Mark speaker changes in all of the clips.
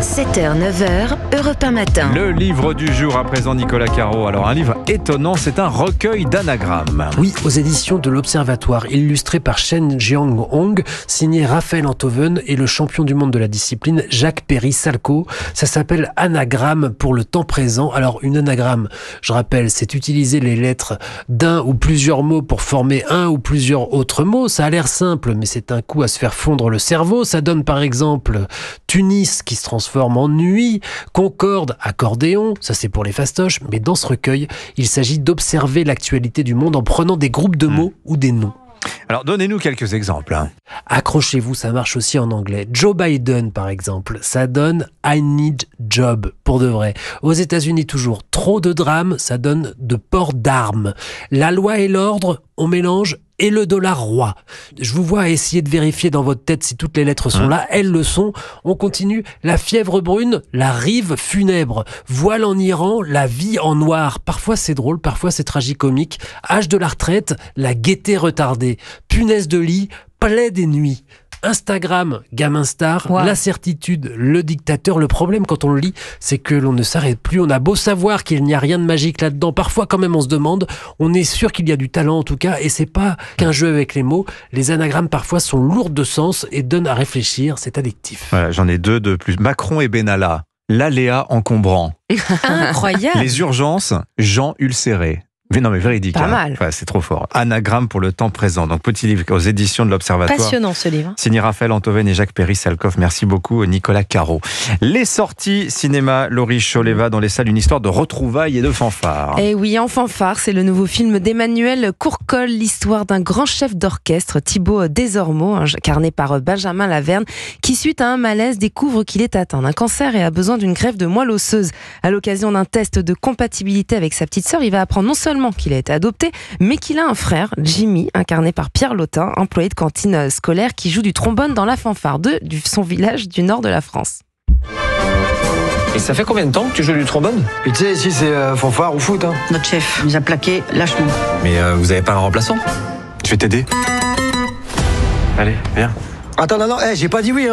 Speaker 1: 7h, 9h, Europe 1 matin.
Speaker 2: Le livre du jour à présent, Nicolas Caro. Alors un livre étonnant, c'est un recueil d'anagrammes.
Speaker 3: Oui, aux éditions de l'Observatoire, illustré par Shen Jiang-Hong, signé Raphaël Enthoven et le champion du monde de la discipline Jacques Perry-Salco. Ça s'appelle Anagramme pour le temps présent. Alors une anagramme, je rappelle, c'est utiliser les lettres d'un ou plusieurs mots pour former un ou plusieurs autres mots. Ça a l'air simple, mais c'est un coup à se faire fondre le cerveau. Ça donne par exemple Tunis qui se transforme en nuit, Concorde, accordéon, ça c'est pour les fastoches, mais dans ce recueil, il s'agit d'observer l'actualité du monde en prenant des groupes de mots ou des noms.
Speaker 2: Alors donnez-nous quelques exemples.
Speaker 3: Accrochez-vous, ça marche aussi en anglais. Joe Biden, par exemple, ça donne I need job, pour de vrai. Aux États-Unis, toujours, trop de drame, ça donne de port d'armes. La loi et l'ordre, on mélange et le dollar roi. Je vous vois essayer de vérifier dans votre tête si toutes les lettres sont là. Elles le sont. On continue. La fièvre brune, la rive funèbre. Voile en Iran, la vie en noir. Parfois c'est drôle, parfois c'est tragicomique. Âge de la retraite, la gaieté retardée. Punaise de lit, plaie des nuits. Instagram, gamin star, la certitude, le dictateur. Le problème quand on le lit, c'est que l'on ne s'arrête plus. On a beau savoir qu'il n'y a rien de magique là-dedans. Parfois quand même on se demande, on est sûr qu'il y a du talent en tout cas, et c'est pas qu'un jeu avec les mots. Les anagrammes parfois sont lourdes de sens et donnent à réfléchir, c'est addictif.
Speaker 2: Voilà, j'en ai deux de plus. Macron et Benalla, l'aléa encombrant.
Speaker 4: Incroyable.
Speaker 2: Les urgences, Jean ulcéré. Mais non, mais véridique.
Speaker 4: Pas mal.
Speaker 2: Ouais, c'est trop fort. Anagramme pour le temps présent. Donc, petit livre aux éditions de l'Observatoire.
Speaker 4: Passionnant ce livre.
Speaker 2: Signé Raphaël Enthoven et Jacques Perry-Salco. Merci beaucoup, Nicolas Caro. Les sorties cinéma, Laurie Choleva dans les salles, une histoire de retrouvailles et de fanfare.
Speaker 4: Et oui, en fanfare, c'est le nouveau film d'Emmanuel Courcol, l'histoire d'un grand chef d'orchestre, Thibaut Desormeaux, incarné par Benjamin Laverne, qui suite à un malaise découvre qu'il est atteint d'un cancer et a besoin d'une greffe de moelle osseuse. À l'occasion d'un test de compatibilité avec sa petite sœur, il va apprendre non seulement qu'il a été adopté, mais qu'il a un frère, Jimmy, incarné par Pierre Lotin, employé de cantine scolaire qui joue du trombone dans la fanfare de son village du nord de la France.
Speaker 5: Et ça fait combien de temps que tu joues du trombone?
Speaker 6: Et tu sais, ici c'est fanfare ou foot.
Speaker 7: Notre chef nous a plaqué lâchement.
Speaker 5: Mais vous avez pas un remplaçant?
Speaker 6: Je vais t'aider.
Speaker 5: Allez, viens.
Speaker 6: Attends, non, j'ai pas dit oui.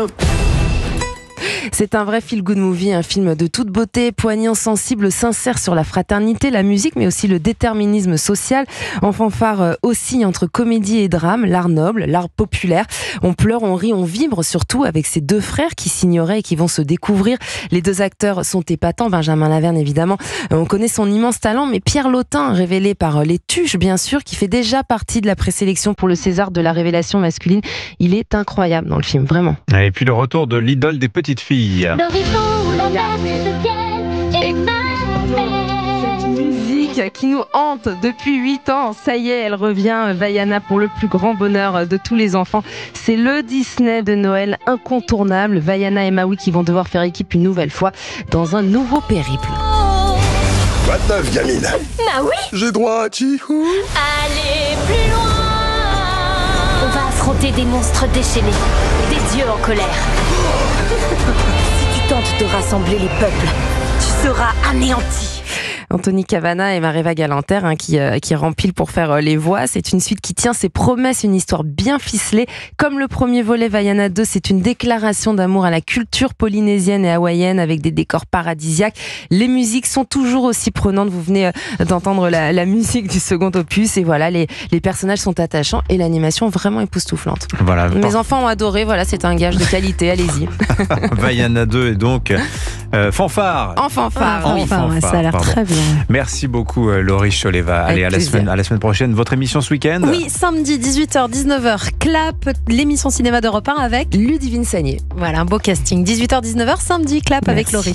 Speaker 4: C'est un vrai feel-good movie, un film de toute beauté, poignant, sensible, sincère sur la fraternité, la musique, mais aussi le déterminisme social. En fanfare aussi entre comédie et drame, l'art noble, l'art populaire. On pleure, on rit, on vibre surtout avec ces deux frères qui s'ignoraient et qui vont se découvrir. Les deux acteurs sont épatants. Benjamin Laverne, évidemment, on connaît son immense talent, mais Pierre Lotin, révélé par Les Tuches, bien sûr, qui fait déjà partie de la présélection pour le César de la révélation masculine. Il est incroyable dans le film, vraiment.
Speaker 2: Et puis le retour de l'idole des petites filles.
Speaker 4: Cette musique qui nous hante depuis 8 ans, ça y est, elle revient, Vaiana, pour le plus grand bonheur de tous les enfants. C'est le Disney de Noël incontournable. Vaiana et Maui qui vont devoir faire équipe une nouvelle fois dans un nouveau périple.
Speaker 8: Quoi de neuf, gamine?
Speaker 9: Maui,
Speaker 8: J'ai droit à Chihou.
Speaker 9: allez plus loin. On va affronter des monstres déchaînés, des dieux en colère. Si tu tentes de rassembler les peuples, tu seras anéanti.
Speaker 4: Anthony Cavana et Mareva Galanter qui rempilent pour faire les voix. C'est une suite qui tient ses promesses, une histoire bien ficelée. Comme le premier volet, Vaiana 2, c'est une déclaration d'amour à la culture polynésienne et hawaïenne avec des décors paradisiaques. Les musiques sont toujours aussi prenantes. Vous venez d'entendre la musique du second opus et voilà, les personnages sont attachants et l'animation vraiment époustouflante.
Speaker 2: Voilà.
Speaker 4: Mes enfants ont adoré, voilà, c'est un gage de qualité, allez-y.
Speaker 2: Vaiana 2 et donc fanfare.
Speaker 4: En fanfare, oui.
Speaker 2: Fanfare,
Speaker 7: ça a l'air
Speaker 2: pardon.
Speaker 7: très bien.
Speaker 2: Merci beaucoup Laurie Choleva. Allez, à la semaine prochaine. Votre émission ce week-end?
Speaker 7: Oui, samedi 18h, 19h, Clap, l'émission cinéma d'Europe 1 avec
Speaker 4: Ludivine Sagné.
Speaker 7: Voilà, un beau casting. 18h, 19h, samedi, Clap avec Laurie.